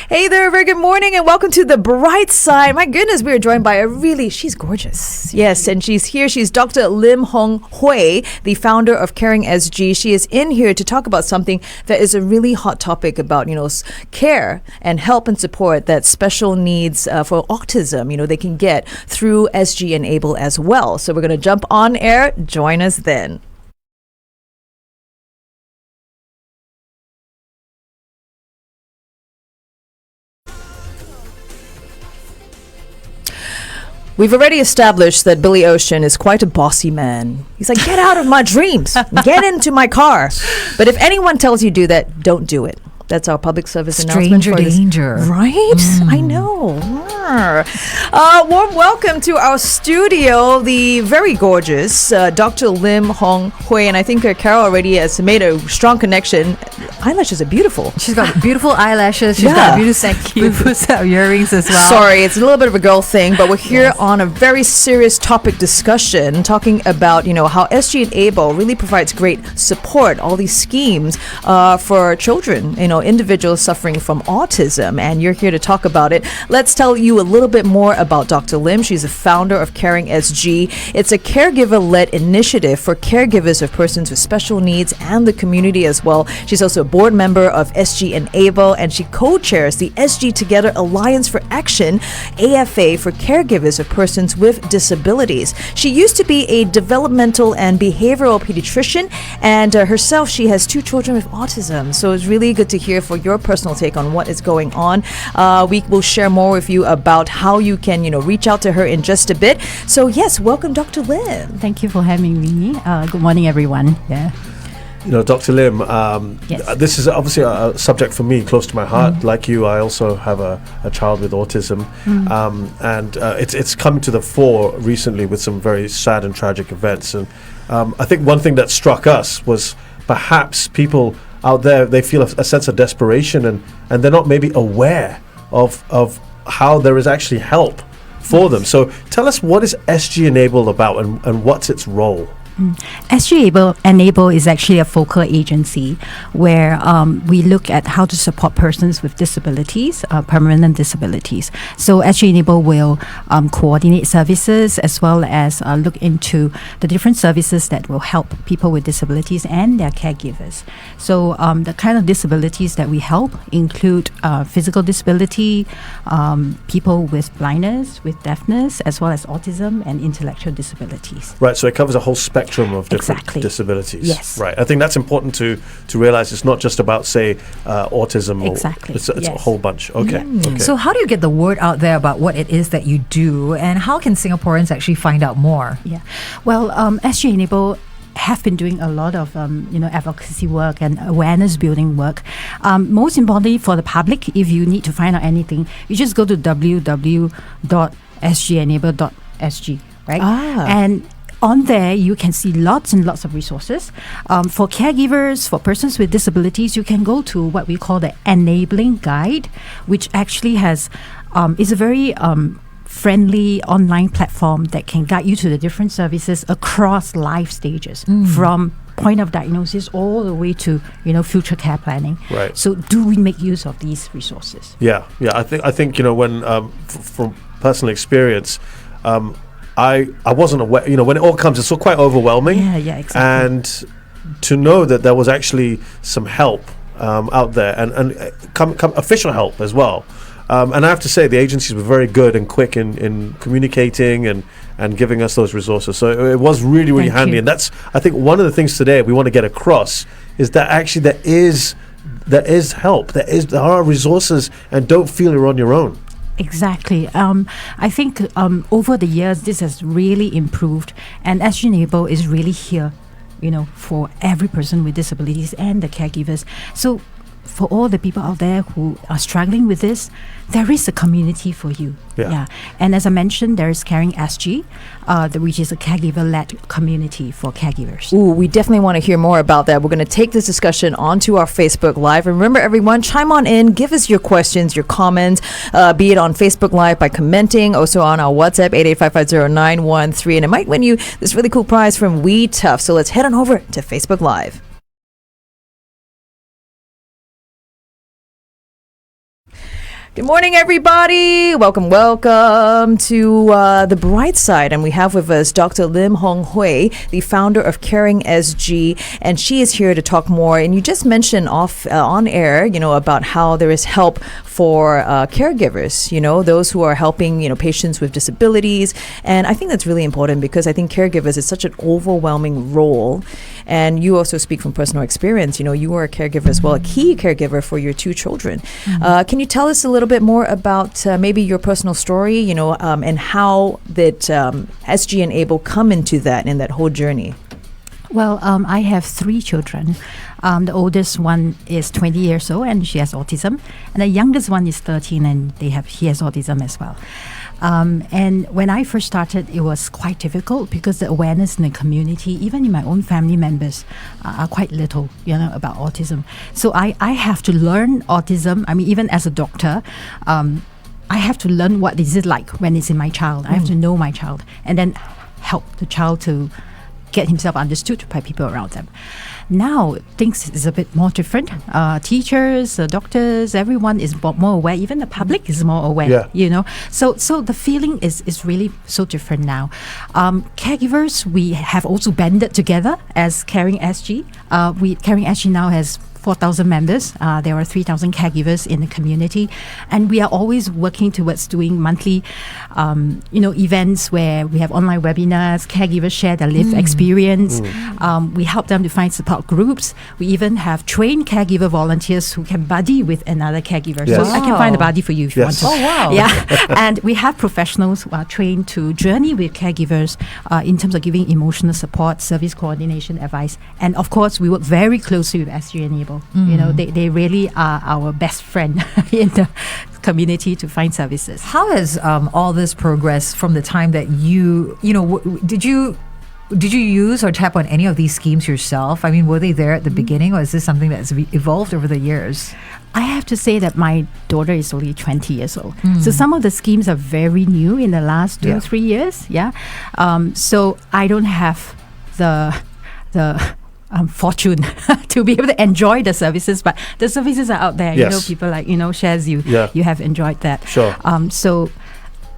Hey there, very good morning and welcome to the Brightside. My goodness, we are joined by she's gorgeous. Yes, and she's here. She's Dr. Lim Hong Huay, the founder of Caring.SG. She is in here to talk about something that is a really hot topic about, care and help and support that special needs for autism, they can get through SGEnable as well. So we're going to jump on air. Join us then. We've already established that Billy Ocean is quite a bossy man. He's like, get out of my dreams. Get into my car. But if anyone tells you do that, don't do it. That's our public service announcement. Stranger danger. Right? I know. Warm welcome to our studio, the very gorgeous Dr. Lim Hong Huay. And I think Carol already has made a strong connection. Eyelashes are beautiful. She's got beautiful eyelashes. She's got beautiful set of earrings as well. Sorry, it's a little bit of a girl thing, but we're here on a very serious topic discussion, talking about, how SGEnable really provides great support, all these schemes for children, individuals suffering from autism, and you're here to talk about it. Let's tell you a little bit more about Dr. Lim. She's the founder of Caring.SG. It's a caregiver-led initiative for caregivers of persons with special needs and the community as well. She's also a board member of SGEnable, and she co-chairs the SG Together Alliance for Action, AFA, for caregivers of persons with disabilities. She used to be a developmental and behavioral pediatrician, and herself, she has 2 children with autism. So it's really good to hear for your personal take on what is going on. We will share more with you about how you can, reach out to her in just a bit. So yes, welcome, Dr. Lim. Thank you for having me. Good morning, everyone. Yeah. Dr. Lim, this is obviously a subject for me close to my heart. Like you, I also have a child with autism, and it's come to the fore recently with some very sad and tragic events. And I think one thing that struck us was perhaps people out there, they feel a sense of desperation, and they're not maybe aware of how there is actually help for them. So tell us, what is SGEnable about, and what's its role? SGEnable is actually a focal agency where we look at how to support persons with disabilities, permanent disabilities. So SGEnable will coordinate services as well as look into the different services that will help people with disabilities and their caregivers. So the kind of disabilities that we help include physical disability, people with blindness, with deafness, as well as autism and intellectual disabilities. Right, so it covers a whole spectrum of different disabilities. Yes. Right. I think that's important to realize. It's not just about, say, autism. Exactly. It's a whole bunch. Okay. So how do you get the word out there about what it is that you do, and how can Singaporeans actually find out more? Yeah. Well, SGEnable have been doing a lot of advocacy work and awareness building work. Most importantly for the public, if you need to find out anything, you just go to www.sgenable.sg, right? And on there, you can see lots and lots of resources. For caregivers, for persons with disabilities, you can go to what we call the Enabling Guide, which actually is a very friendly online platform that can guide you to the different services across life stages, from point of diagnosis all the way to future care planning. Right. So do we make use of these resources? Yeah. I think when from personal experience, I wasn't aware. When it all comes, it's quite overwhelming. Yeah, exactly. And to know that there was actually some help out there, and official help as well. And I have to say, the agencies were very good and quick in communicating and giving us those resources. So it was really, really handy. And that's, I think, one of the things today we want to get across is that actually there is help. There are resources, and don't feel you're on your own. Exactly. I think over the years, this has really improved, and SGEnable is really here, for every person with disabilities and the caregivers. So for all the people out there who are struggling with this, there is a community for you. Yeah. And as I mentioned, there is Caring.SG, which is a caregiver-led community for caregivers. Ooh, we definitely want to hear more about that. We're going to take this discussion onto our Facebook Live. And remember, everyone, chime on in, give us your questions, your comments, be it on Facebook Live by commenting, also on our WhatsApp, 88550913. And it might win you this really cool prize from We Tough. So let's head on over to Facebook Live. Good morning, everybody. Welcome to the Brightside. And we have with us Dr. Lim Hong Huay, the founder of Caring.SG. And she is here to talk more. And you just mentioned on air, about how there is help for caregivers, those who are helping, patients with disabilities. And I think that's really important because I think caregivers is such an overwhelming role. And you also speak from personal experience. You are a caregiver as well, a key caregiver for your 2 children. Can you tell us a little bit more about maybe your personal story, and how that SGEnable come into that in that whole journey? Well, I have 3 children. The oldest one is 20 years old and she has autism. And the youngest one is 13 and he has autism as well. And when I first started, it was quite difficult because the awareness in the community, even in my own family members, are quite little, about autism. So I have to learn autism. I mean, even as a doctor, I have to learn what is it like when it's in my child. I have to know my child and then help the child to get himself understood by people around them. Now, things is a bit more different. Teachers, doctors, everyone is more aware. Even the public is more aware, So the feeling is really so different now. Caregivers, we have also banded together as Caring.SG. Caring.SG now has 4,000 members. There are 3,000 caregivers in the community, and we are always working towards doing monthly, events where we have online webinars. Caregivers share their lived experience. We help them to find support groups. We even have trained caregiver volunteers who can buddy with another caregiver. Yes. So I can find a buddy for you if you want to. Oh wow! Yeah, and we have professionals who are trained to journey with caregivers in terms of giving emotional support, service coordination, advice, and of course we work very closely with SGEnable. They really are our best friend in the community to find services. How has all this progressed from the time that did you use or tap on any of these schemes yourself? I mean, were they there at the beginning, or is this something that's evolved over the years? I have to say that my daughter is only 20 years old. So some of the schemes are very new in the last 2-3 years. Yeah. So I don't have the fortune to be able to enjoy the services, but the services are out there. Yes. People like Shehzad, you have enjoyed that. Sure. So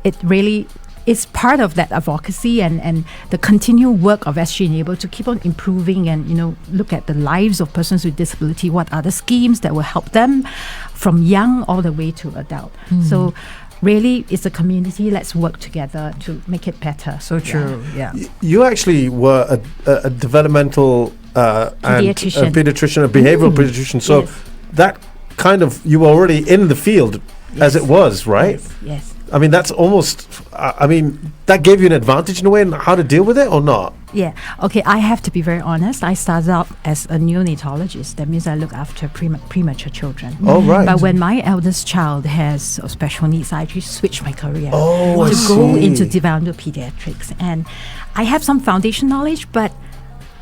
it really is part of that advocacy and the continued work of SGEnable to keep on improving and look at the lives of persons with disability. What are the schemes that will help them from young all the way to adult? So really, it's a community. Let's work together to make it better. So true. Yeah. You actually were a developmental Pediatrician. and a pediatrician, a behavioral pediatrician. So that kind of, you were already in the field as it was, right? Yes. I mean, that's almost, that gave you an advantage in a way in how to deal with it or not? Yeah. Okay, I have to be very honest. I started out as a neonatologist. That means I look after premature children. Oh, right. But when my eldest child has special needs, I actually switched my career I to go see. into developmental pediatrics. And I have some foundation knowledge, but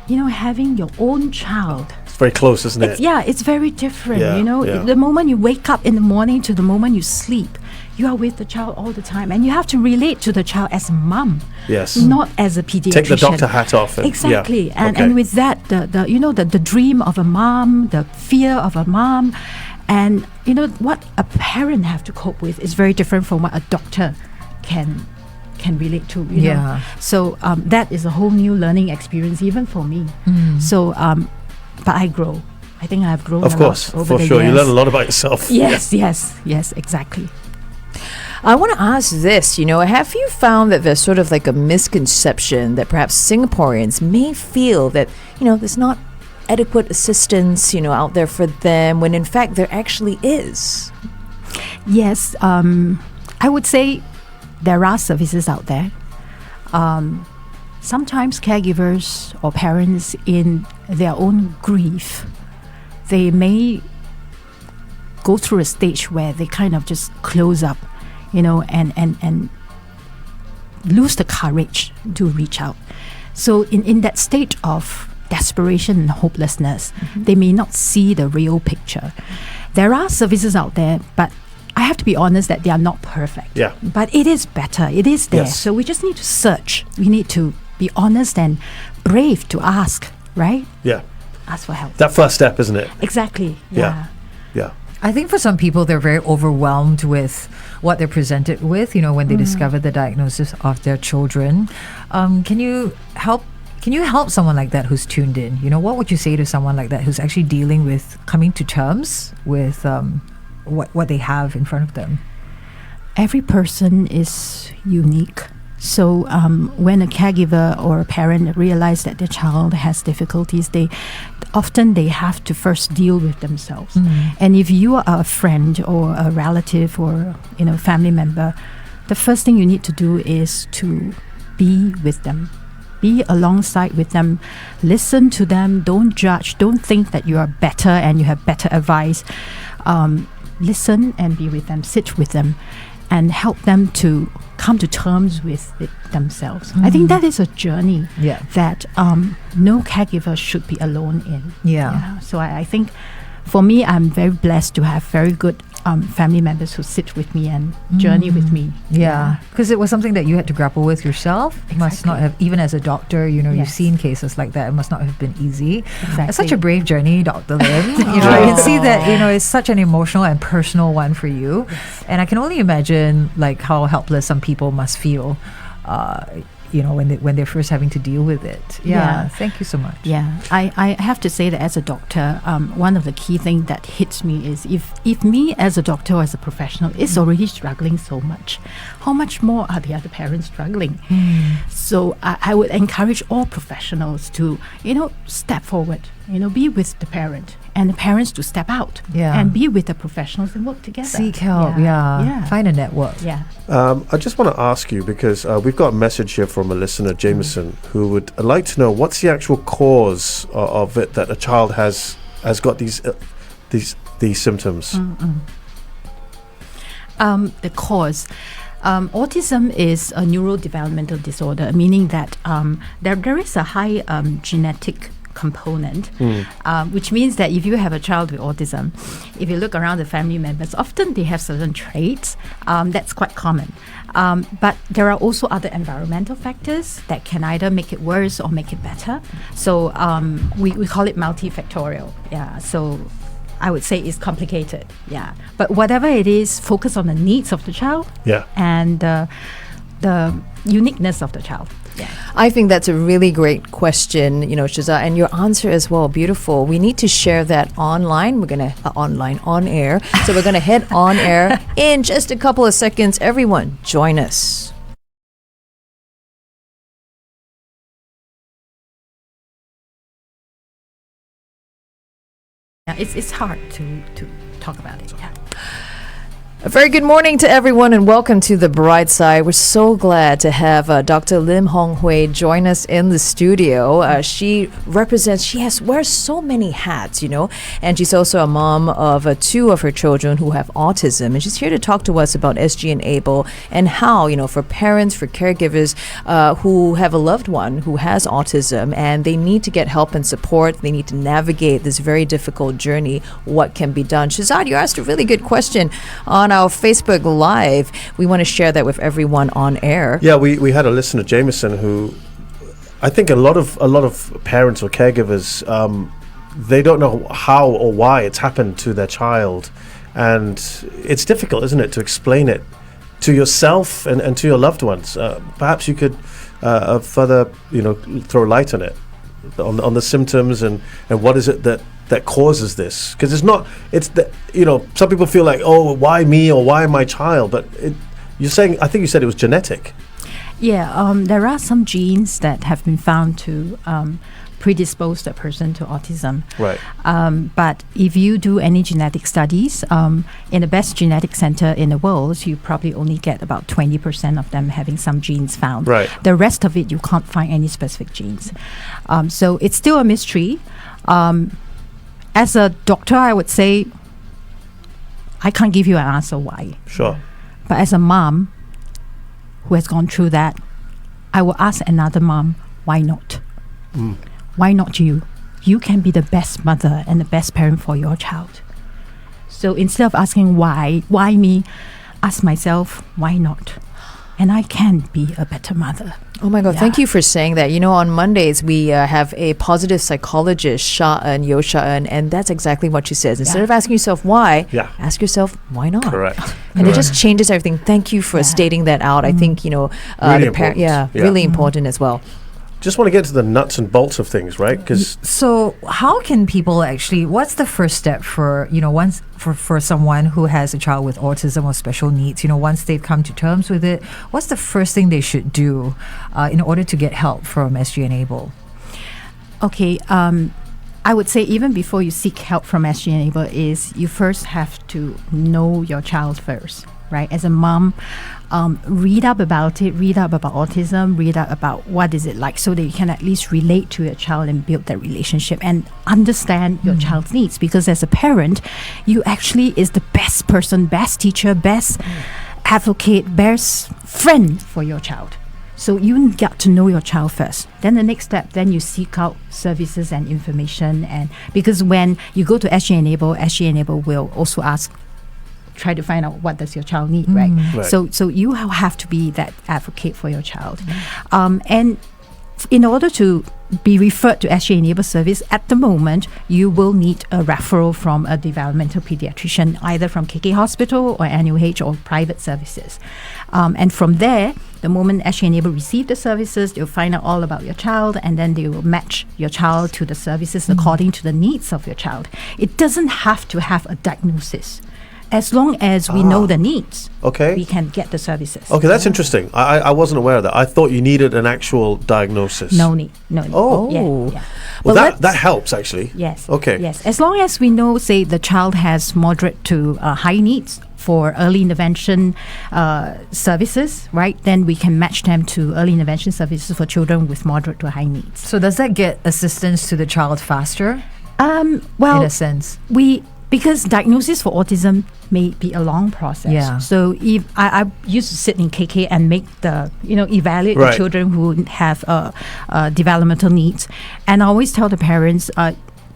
having your own child, It's very close, isn't it? it's very different. Yeah. The moment you wake up in the morning to the moment you sleep, you are with the child all the time, and you have to relate to the child as a mom, Yes. not as a pediatrician. Take the doctor hat off. Exactly, and with that, the dream of a mom, the fear of a mom, and what a parent have to cope with is very different from what a doctor can relate to. You know? So that is a whole new learning experience even for me. So, but I grow. I think I have grown. Of course, over for the sure. years. You learn a lot about yourself. Yes, exactly. I want to ask this, have you found that there's sort of like a misconception that perhaps Singaporeans may feel that, there's not adequate assistance, out there for them, when in fact there actually is? Yes, I would say there are services out there. Sometimes caregivers or parents in their own grief, they may go through a stage where they kind of just close up, and lose the courage to reach out. So in that state of desperation and hopelessness, they may not see the real picture. There are services out there, but I have to be honest that they are not perfect. Yeah. But it is better. It is there. Yes. So we just need to search. We need to be honest and brave to ask, right? Yeah. Ask for help. That first step, isn't it? Exactly. Yeah. Yeah. I think for some people, they're very overwhelmed with what they're presented with, when they discover the diagnosis of their children. Can you help someone like that who's tuned in? What would you say to someone like that who's actually dealing with coming to terms with what they have in front of them? Every person is unique. So when a caregiver or a parent realize that their child has difficulties, they have to first deal with themselves. And if you are a friend or a relative or family member, the first thing you need to do is to be with them. Be alongside with them, listen to them, don't judge, don't think that you are better and you have better advice. Listen and be with them, sit with them, and help them to come to terms with it themselves. I think that is a journey that no caregiver should be alone in. So I think for me, I'm very blessed to have very good family members who sit with me and journey with me. Because it was something that you had to grapple with yourself. It must not have, even as a doctor, you've seen cases like that. It must not have been easy. It's such a brave journey, Dr. Lim. I can see that it's such an emotional and personal one for you. And I can only imagine like how helpless some people must feel when they're first having to deal with it. Thank you so much. I have to say that as a doctor, one of the key things that hits me is if me as a doctor or as a professional is already struggling so much, how much more are the other parents struggling? So I would encourage all professionals to step forward, be with the parent, and the parents to step out and be with the professionals and work together. Seek help, find a network. I just want to ask you, because we've got a message here from a listener, Jameson, who would like to know what's the actual cause of it that a child has got these symptoms. The cause. Autism is a neurodevelopmental disorder, meaning that there is a high genetic component, which means that if you have a child with autism, if you look around the family members, often they have certain traits. That's quite common. But there are also other environmental factors that can either make it worse or make it better. So we call it multifactorial. So I would say it's complicated. But whatever it is, focus on the needs of the child and the uniqueness of the child. I think that's a really great question, Shehzad, and your answer as well, beautiful. We need to share that online. We're going to on air. So we're going to head on air in just a couple of seconds. Everyone, join us. It's hard to talk about it. A very good morning to everyone and welcome to the Brightside. We're so glad to have Dr. Lim Hong Huay join us in the studio. She wears so many hats, and she's also a mom of two of her children who have autism. And she's here to talk to us about SGEnable and how, for parents, for caregivers who have a loved one who has autism and they need to get help and support, they need to navigate this very difficult journey, what can be done. Shehzad, you asked a really good question on our Facebook Live. We want to share that with everyone on air. Yeah, we had a listener, Jameson, who I think a lot of parents or caregivers, they don't know how or why it's happened to their child, and it's difficult, isn't it, to explain it to yourself and to your loved ones. Perhaps you could further, throw light on it, on the symptoms and what is it that causes this, because some people feel like, oh, why me or why my child, but I think you said it was genetic. There are some genes that have been found to predispose a person to autism, right? But if you do any genetic studies in the best genetic center in the world, you probably only get about 20% of them having some genes found. Right. The rest of it, you can't find any specific genes. So it's still a mystery. As a doctor, I would say I can't give you an answer why. Sure. But as a mom who has gone through that, I will ask another mom, why not? Why not you? You can be the best mother and the best parent for your child. So instead of asking why me, ask myself, why not? and I can be a better mother. Oh my God, thank you for saying that. You know, on Mondays, we have a positive psychologist, Shehzad, and that's exactly what she says. Instead of asking yourself why, ask yourself, why not? Correct. And it just changes everything. Thank you for stating that out. I think, you know, really important. Really important as well. Just want to get to the nuts and bolts of things, right? Because So how can people actually, what's the first step for, you know, once for someone who has a child with autism or special needs, you know, once they've come to terms with it, what's the first thing they should do in order to get help from SGEnable? Okay, I would say even before you seek help from SGEnable is you first have to know your child first, right? As a mom, read up about it, read up about autism, read up about what is it like so that you can at least relate to your child and build that relationship and understand your child's needs. Because as a parent, you actually is the best person, best teacher, best advocate, best friend for your child. So you got to know your child first. Then the next step, then you seek out services and information. And because when you go to SGEnable will also try to find out what does your child need, right? So you have to be that advocate for your child. And in order to be referred to SGEnable service, at the moment, you will need a referral from a developmental pediatrician, either from KK Hospital or NUH or private services. And from there, the moment SGEnable receive the services, they'll find out all about your child, and then they will match your child to the services according to the needs of your child. It doesn't have to have a diagnosis. As long as we know the needs, we can get the services. Okay, that's interesting. I wasn't aware of that. I thought you needed an actual diagnosis. No need. Oh. Yeah. Well, that helps actually. Yes. Okay. Yes. As long as we know, say, the child has moderate to high needs for early intervention services, right? Then we can match them to early intervention services for children with moderate to high needs. So does that get assistance to the child faster? Well, in a sense. Because diagnosis for autism may be a long process. Yeah. So if I used to sit in KK and make evaluate the children who have developmental needs, and I always tell the parents,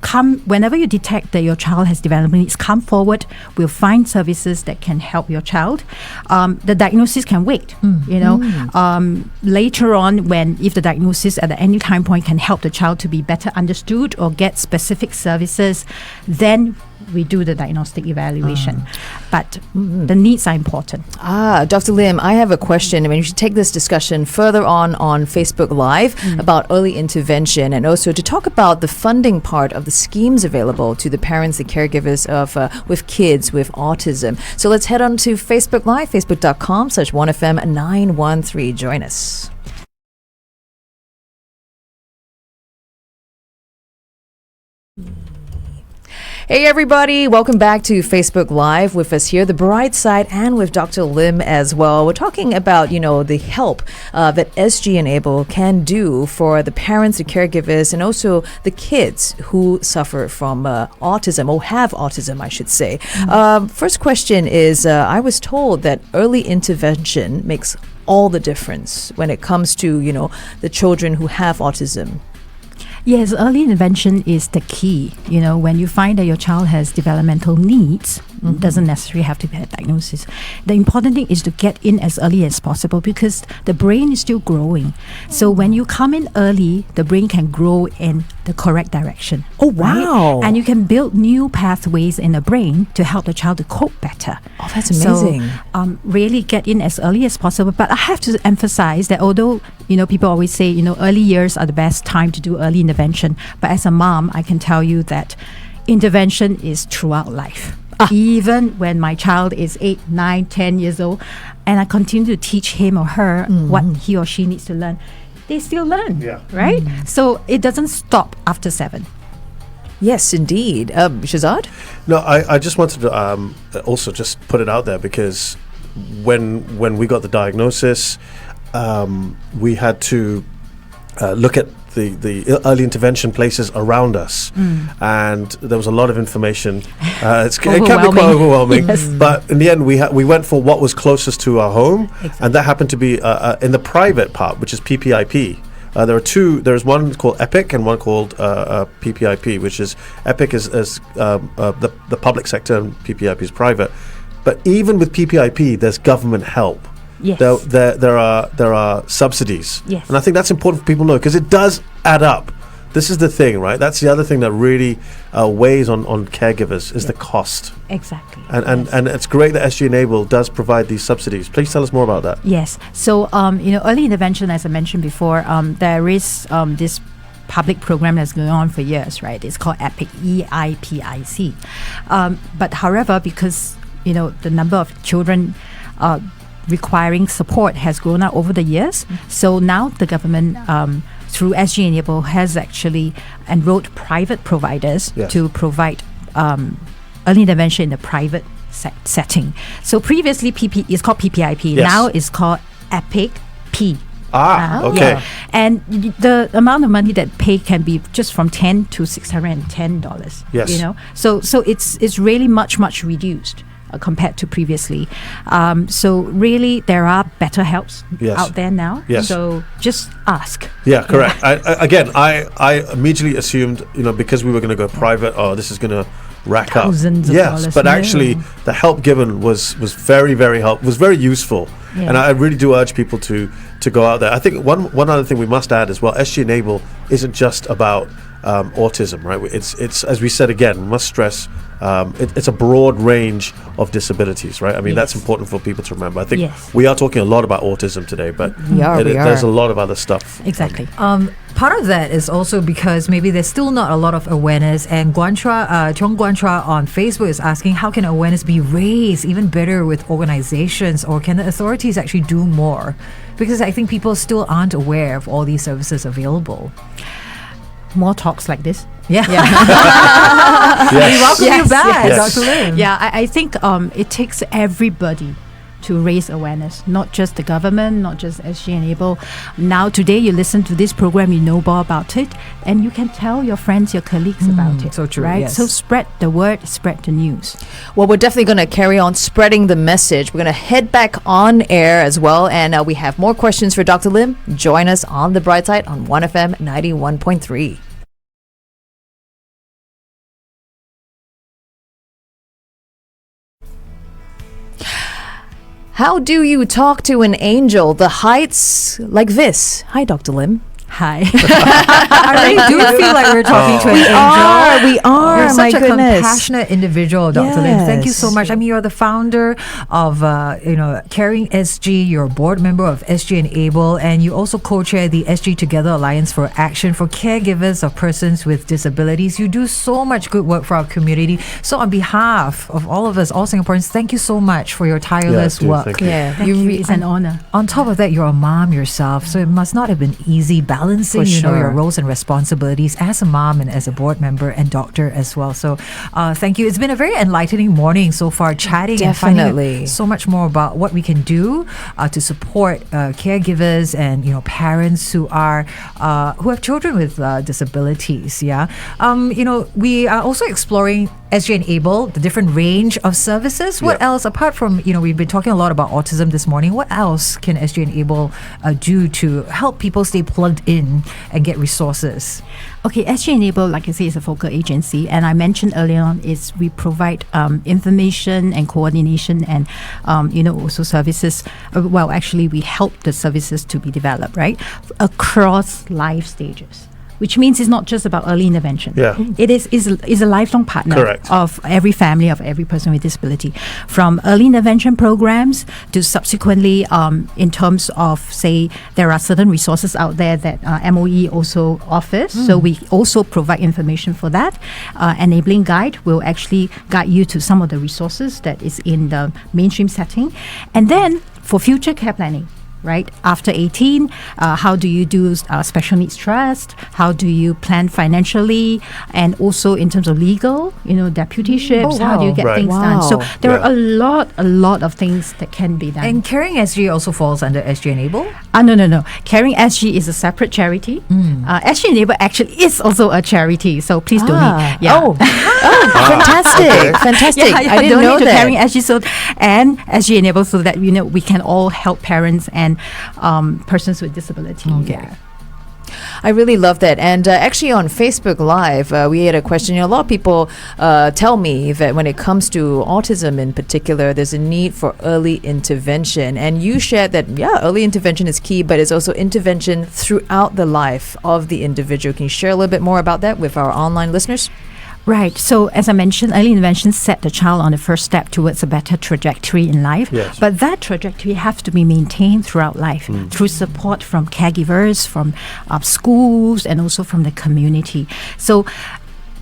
come whenever you detect that your child has developmental needs, come forward. We'll find services that can help your child. The diagnosis can wait. Later on, if the diagnosis at any time point can help the child to be better understood or get specific services, then we do the diagnostic evaluation. But the needs are important. Dr. Lim, I have a question. I mean, you should take this discussion further on Facebook Live about early intervention, and also to talk about the funding part of the schemes available to the parents, the caregivers of with kids with autism. So let's head on to Facebook Live, facebook.com/1FM913. Join us. Hey everybody, welcome back to Facebook Live. With us here, the Brightside, and with Dr. Lim as well. We're talking about, the help that SGEnable can do for the parents, the caregivers, and also the kids who suffer from autism, or have autism, I should say. First question is, I was told that early intervention makes all the difference when it comes to, the children who have autism. Yes, early intervention is the key. When you find that your child has developmental needs, it doesn't necessarily have to be a diagnosis. The important thing is to get in as early as possible, because the brain is still growing. So when you come in early, the brain can grow in the correct direction. Oh, wow. Right? And you can build new pathways in the brain to help the child to cope better. Oh, that's amazing. So really get in as early as possible. But I have to emphasize that although, people always say, early years are the best time to do early intervention. But as a mom, I can tell you that intervention is throughout life. Even when my child is 8, 9, 10 years old, and I continue to teach him or her what he or she needs to learn, they still learn, right? So it doesn't stop after 7. Yes, indeed. Shehzad? No, I just wanted to also just put it out there, because when we got the diagnosis, we had to look at the early intervention places around us, and there was a lot of information. It can be quite overwhelming, but in the end we went for what was closest to our home, and that happened to be in the private part, which is PPIP. There are two. There's one called EPIC and one called PPIP, which is EPIC is the public sector and PPIP is private. But even with PPIP, there's government help. Yes. there are subsidies. Yes. And I think that's important for people to know, because it does add up. This is the thing, right? That's the other thing that really weighs on caregivers is the cost. Exactly. And it's great that SGEnable does provide these subsidies. Please tell us more about that. Yes. So, early intervention, as I mentioned before, there is this public program that's going on for years, right? It's called EPIC, EIPIC. But however, because, the number of children requiring support has grown up over the years, so now the government, through SGEnable, has actually enrolled private providers to provide early intervention in the private setting. So previously, it's called PPIP. Yes. Now it's called EPIC P. Okay. Yeah. And the amount of money that pay can be just from $10 to $610. Yes. So it's really much reduced compared to previously. So really, there are better helps out there now. Yes. So just ask. Yeah, correct. I immediately assumed, because we were going to go private, this is going to rack thousands up. of dollars. But actually, the help given was very, very was very useful. Yeah. And I really do urge people to go out there. I think one other thing we must add as well, SGEnable isn't just about autism, right? It's as we said again, must stress, it's a broad range of disabilities, right? I mean, that's important for people to remember. I think we are talking a lot about autism today, but there's a lot of other stuff. Exactly. Part of that is also because maybe there's still not a lot of awareness, and Chong Guantra on Facebook is asking, how can awareness be raised even better with organizations, or can the authorities actually do more? Because I think people still aren't aware of all these services available. More talks like this. Yeah. Yes. We welcome you back, Yes. Dr. Lim. Yeah, I think it takes everybody to raise awareness, not just the government, not just SGEnable. Now, today, you listen to this program, you know more about it, and you can tell your friends, your colleagues about it. So true, right? yes. So spread the word, spread the news. Well, we're definitely going to carry on spreading the message. We're going to head back on air as well. And we have more questions for Dr. Lim. Join us on the Brightside on 1FM 91.3. How do you talk to an angel? The heights like this. Hi, Dr. Lim. Hi. I really do feel like we're talking to an angel. We are. You're My such a goodness. compassionate individual, Dr. Lim. Thank you so Yes. much. I mean, you're the founder of, Caring.SG. You're a board member of SGEnable, and you also co-chair the SG Together Alliance for Action for Caregivers of Persons with Disabilities. You do so much good work for our community. So on behalf of all of us, all Singaporeans, thank you so much for your tireless work. Thank you. Yeah. Thank you. It's an honor. On top of that, you're a mom yourself, so it must not have been easy balancing, For sure. your roles and responsibilities as a mom and as a board member and doctor as well. So, thank you. It's been a very enlightening morning so far, chatting and finding Definitely. so much more about what we can do to support caregivers and parents who have children with disabilities. Yeah, we are also exploring SGEnable, the different range of services. What else, apart from, we've been talking a lot about autism this morning, what else can SGEnable do to help people stay plugged in and get resources? Okay, SGEnable, like I say, is a focal agency, and I mentioned earlier on is we provide information and coordination and also services. Actually, we help the services to be developed across life stages. Which means it's not just about early intervention. Yeah. It is a lifelong partner Correct. of every family, of every person with disability. From early intervention programs to subsequently, in terms of, say, there are certain resources out there that MOE also offers. So we also provide information for that. Enabling Guide will actually guide you to some of the resources that is in the mainstream setting. And then for future care planning, right? After 18, how do you do special needs trust? How do you plan financially? And also in terms of legal, deputyships, how do you get Right. things done? So Wow. there are a lot of things that can be done. And Caring.SG also falls under SGEnable? No. Caring.SG is a separate charity. SGEnable actually is also a charity, so please donate. Yeah. Oh, fantastic. Okay. Fantastic. I didn't donate know to that. Caring.SG and SGEnable so that we can all help parents and persons with disability. Okay. Yeah. I really love that. And actually on Facebook Live, we had a question. A lot of people tell me that when it comes to autism in particular, there's a need for early intervention. And you shared that, early intervention is key, but it's also intervention throughout the life of the individual. Can you share a little bit more about that with our online listeners? Right. So as I mentioned, early intervention set the child on the first step towards a better trajectory in life. Yes. But that trajectory has to be maintained throughout life through support from caregivers, from schools, and also from the community. So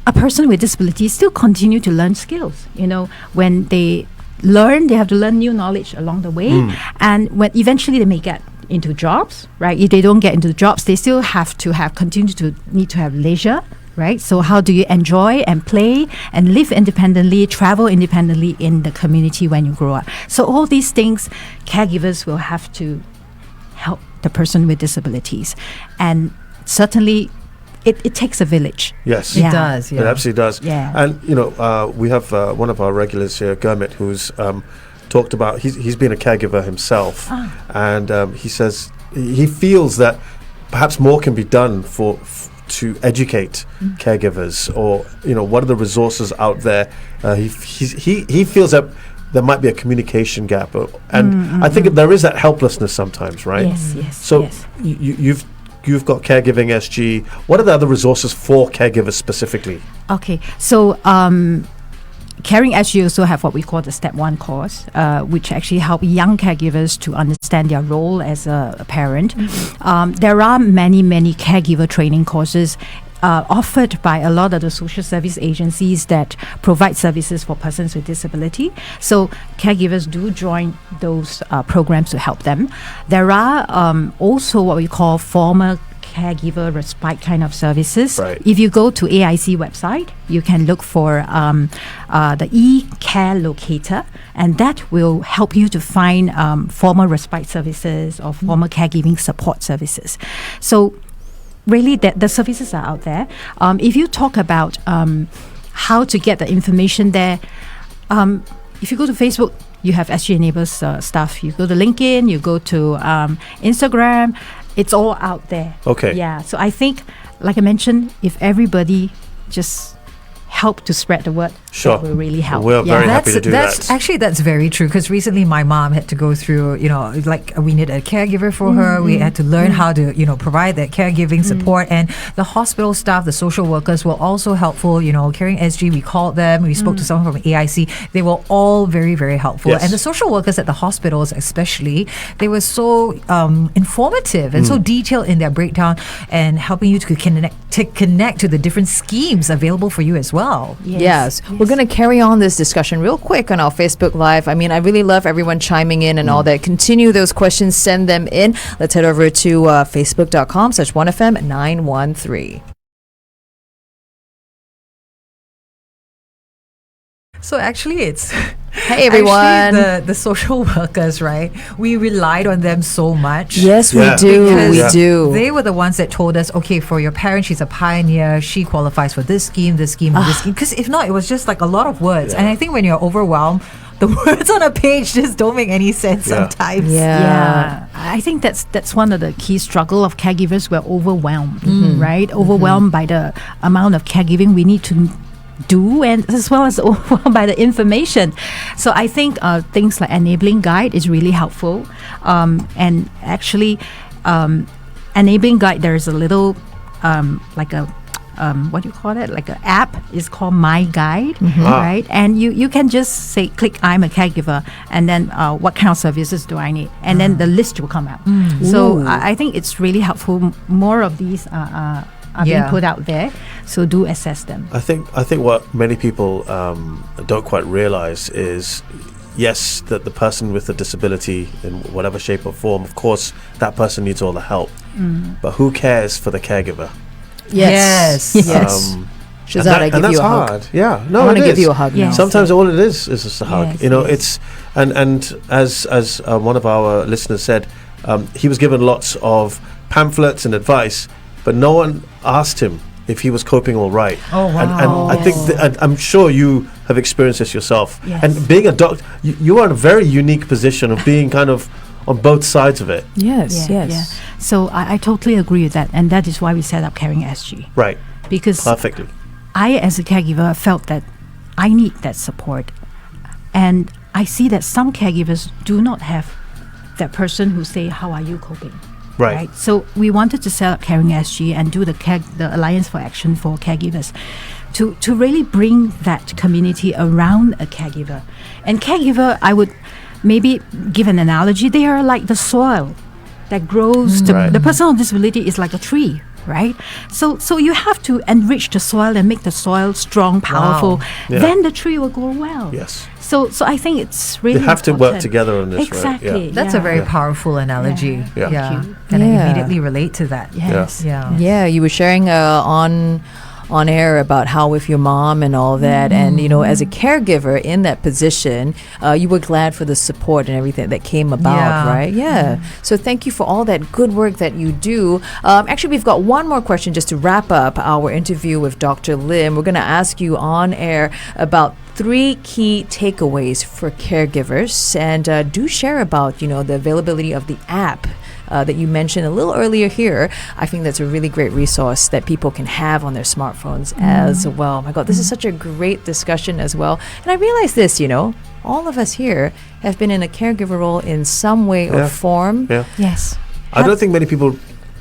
a person with disabilities still continue to learn skills. When they learn, they have to learn new knowledge along the way. And when eventually they may get into jobs, right? If they don't get into jobs, they still have to need to have leisure. Right? So how do you enjoy and play and live independently, travel independently in the community when you grow up? So all these things, caregivers will have to help the person with disabilities. And certainly it takes a village. Yes. It does. Yeah. It absolutely does. Yeah. And, we have one of our regulars here, Gurmit, who's talked about, he's been a caregiver himself. And he says he feels that perhaps more can be done to educate caregivers, or what are the resources out there. He feels that there might be a communication gap, and I think there is that helplessness sometimes, right? Yes. So you've got Caregiving.SG. What are the other resources for caregivers specifically? Okay, so Caring.SG also have what we call the Step 1 course, which actually help young caregivers to understand their role as a parent. There are many caregiver training courses offered by a lot of the social service agencies that provide services for persons with disability. So caregivers do join those programs to help them. There are also what we call formal caregiver respite kind of services. Right. If you go to AIC website, you can look for the e-care locator, and that will help you to find formal respite services or formal caregiving support services. So really the services are out there. If you talk about how to get the information there, if you go to Facebook, you have SGEnable's stuff. You go to LinkedIn, you go to Instagram, it's all out there. Okay. Yeah. So I think, like I mentioned, if everybody just help to spread the word, Sure. that will really help. We're very happy to do that. Actually, that's very true, because recently my mom had to go through, like we needed a caregiver for her. We had to learn how to, provide that caregiving support, and the hospital staff, the social workers were also helpful. Caring.SG, we called them, we spoke to someone from AIC. They were all very, very helpful. Yes. And the social workers at the hospitals especially, they were so informative and so detailed in their breakdown and helping you to connect to the different schemes available for you as well. Yes. We're going to carry on this discussion real quick on our Facebook Live. I mean, I really love everyone chiming in and all that. Continue those questions, send them in. Let's head over to facebook.com/1FM913. So actually it's Hey everyone. actually the social workers, right? We relied on them so much. Yes, Yeah. we do. Because We do. They were the ones that told us, okay, for your parent, she's a pioneer. She qualifies for this scheme, this scheme, this scheme. Because if not, it was just like a lot of words. Yeah. And I think when you're overwhelmed, the words on a page just don't make any sense Yeah. sometimes. Yeah, I think that's one of the key struggle of caregivers. We're overwhelmed, right? Overwhelmed by the amount of caregiving we need to do, and as well as overwhelmed by the information. So I think things like enabling guide is really helpful, and actually enabling guide, there's a little like a what do you call it, like an app is called My Guide, right? And you can just say, click I'm a caregiver, and then what kind of services do I need, and then the list will come out. So I think it's really helpful. More of these are being put out there, so do assess them. I think what many people don't quite realize is, yes, that the person with a disability in whatever shape or form, of course, that person needs all the help. But who cares for the caregiver? Yes. Shehzad, I give you a hug. Hard. Yeah, no, I want it to give is. you a hug now. Yes. Sometimes all it is just a hug. Yes, It's yes. and as one of our listeners said, he was given lots of pamphlets and advice, but no one asked him if he was coping all right. Oh, wow. And I think and I'm sure you have experienced this yourself. Yes. And being a doctor, you are in a very unique position of being kind of on both sides of it. Yes, Yeah, yes. yeah. So I totally agree with that, and that is why we set up Caring.SG, Right. because Perfectly. I, as a caregiver, felt that I need that support, and I see that some caregivers do not have that person who say, "How are you coping?" Right. So we wanted to set up Caring.SG and do the Alliance for Action for Caregivers to really bring that community around a caregiver. And caregiver, I would maybe give an analogy. They are like the soil that grows. Right. The person with disability is like a tree, right? So you have to enrich the soil and make the soil strong, powerful. Yeah. Then the tree will grow well. Yes. So I think it's really They have to work important. together on this, right? Exactly. Yeah. That's a very powerful analogy. Yeah. Thank you. And I Yeah. immediately relate to that. Yes. Yeah. Yeah, you were sharing on air about how with your mom and all that, and you know, as a caregiver in that position, you were glad for the support and everything that came about, Yeah. right? Yeah. So thank you for all that good work that you do. Actually, we've got one more question just to wrap up our interview with Dr. Lim. We're going to ask you on air about 3 key takeaways for caregivers, and do share about, you know, the availability of the app that you mentioned a little earlier here. I think that's a really great resource that people can have on their smartphones as well. My God, this is such a great discussion as well. And I realize this, you know, all of us here have been in a caregiver role in some way or Yeah. form. Yeah. Yes. I don't think many people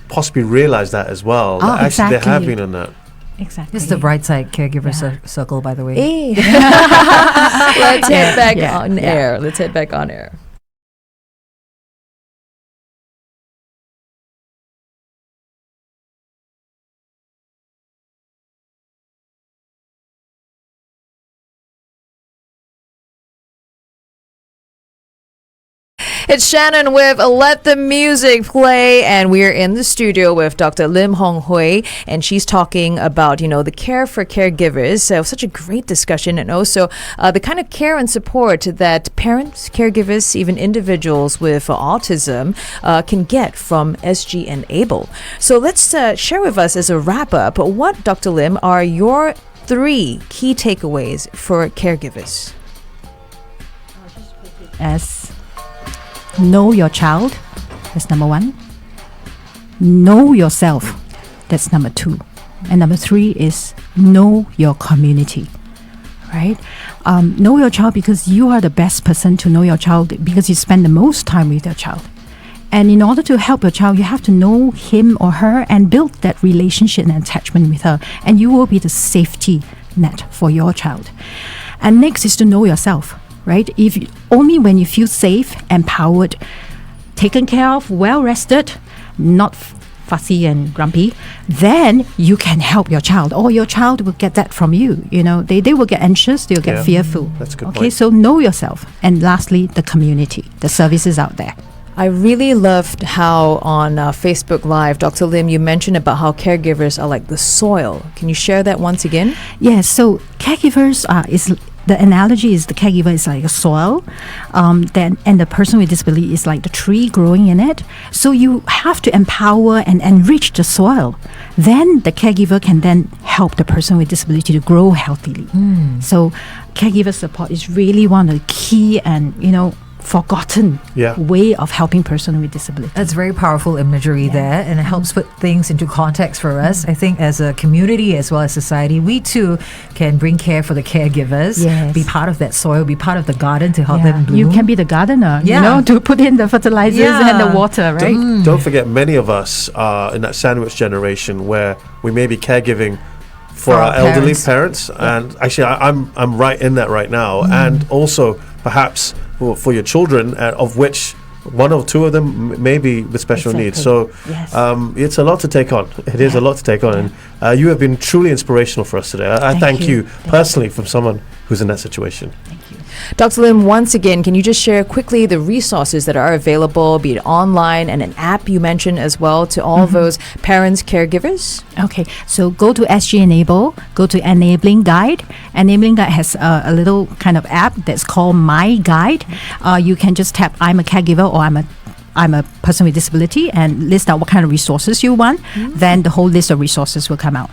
possibly realize that as well. Ah, That actually, they have exactly. been on that. Exactly. This is the Brightside Caregiver Yeah. Circle, by the way. Hey. Let's head back Yeah. on Yeah. air. Let's head back on air. It's Shannon with Let the Music Play, and we're in the studio with Dr. Lim Hong Huay, and she's talking about, you know, the care for caregivers. So such a great discussion, and also the kind of care and support that parents, caregivers, even individuals with autism can get from SGEnable. So let's share with us as a wrap-up, what, Dr. Lim, are your 3 key takeaways for caregivers? As know your child, that's number 1. Know yourself, that's number 2. And number 3 is know your community, right? Know your child because you are the best person to know your child, because you spend the most time with your child. And in order to help your child, you have to know him or her and build that relationship and attachment with her. And you will be the safety net for your child. And next is to know yourself, right? Only when you feel safe, empowered, taken care of, well rested, not fussy and grumpy, then you can help your child, or your child will get that from you. You know, they will get anxious, they'll get Yeah. fearful. That's a good Okay, point. so know yourself. And lastly, the community, the services out there. I really loved how on Facebook Live, Dr. Lim, you mentioned about how caregivers are like the soil. Can you share that once again? Yes, so caregivers the analogy is the caregiver is like a soil, and the person with disability is like the tree growing in it. So you have to empower and enrich the soil. Then the caregiver can then help the person with disability to grow healthily. So caregiver support is really one of the key and, you know, forgotten Yeah. way of helping person with disability. That's very powerful imagery there, and it helps put things into context for us. I think as a community as well as society, we too can bring care for the caregivers, Yes. be part of that soil, be part of the garden to help Yeah. them bloom. You can be the gardener, Yeah. you know, to put in the fertilizers and the Yeah. water, right? Don't forget, many of us are in that sandwich generation where we may be caregiving for our elderly parents, and actually I'm right in that right now, and also perhaps for your children, of which 1 or 2 of them may be with special needs. So Yes. it's a lot to take on. It is a lot to take on, and you have been truly inspirational for us today. I thank you personally from someone who's in that situation. Dr. Lim, once again, can you just share quickly the resources that are available, be it online and an app you mentioned as well, to all those parents, caregivers? Okay, so go to SGEnable, go to Enabling Guide. Enabling Guide has a little kind of app that's called My Guide. You can just tap I'm a caregiver or I'm a I'm a person with disability, and list out what kind of resources you want, then the whole list of resources will come out.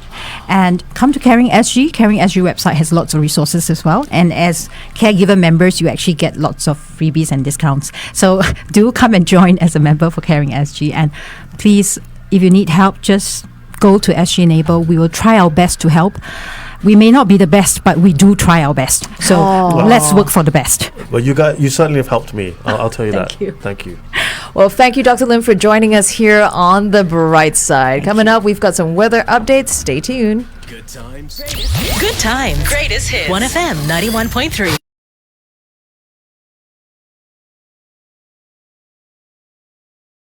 And come to Caring.SG. Caring.SG website has lots of resources as well. And as caregiver members, you actually get lots of freebies and discounts. So do come and join as a member for Caring.SG. And please, if you need help, just go to SGEnable. We will try our best to help. We may not be the best, but we do try our best. So let's work for the best. Well, you certainly have helped me. I'll tell you that. Thank you. Well, thank you, Dr. Lim, for joining us here on the Bright Side. Coming up, we've got some weather updates. Stay tuned. Good times. Greatest hits. 1FM 91.3.